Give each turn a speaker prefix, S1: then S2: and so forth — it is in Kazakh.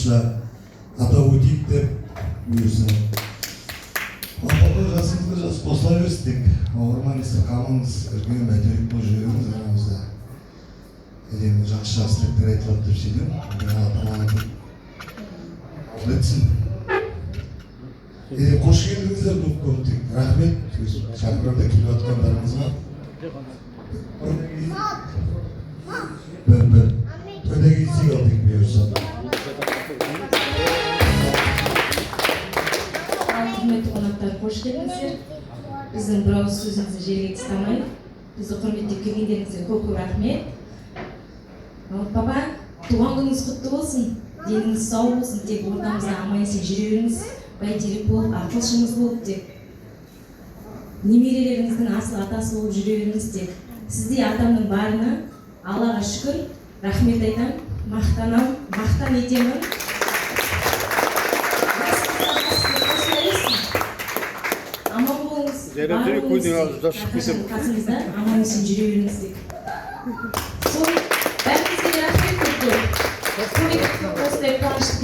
S1: қосымша атап өтейік деп бұйырса. Апалы жасыңызды жас қосыла берістік. Ауырмаңыз, қамыңыз, үлкен бәйтерек бұл жүрегіңіз арамызда. Елемін жақсы тілектер айтылады деп сенем. Ата-ана деп білетсін. Қош келдіңіздер көптік. Рахмет. Шақырымда келіп атқандарыңызға. Бір. Өте кетсек алдық бұйырса.
S2: Құрметті қонақтар, қош келдіңіздер. Біздің бір ауыз сөзімізді жерге тастамай, бізді құрметтеп келгендеріңізге көп рахмет. Папа, туған күніңіз құтты болсын, деніңіз сау болсын, тек ортамызда аман-есен жүре беріңіз, бәйтерек болып, ақылшымыз болып, тек немерелеріңіздің асыл атасы болып жүре беріңіз, тек сіздей атамның барына Аллаға шүкір, рахмет айтам, мақтан етемін. Аман болыңыз, бар болыңыз, қасымызда аман есен жүре беріңіз тек. Сол бәріңізге рахмет көп. Осындай қуанышты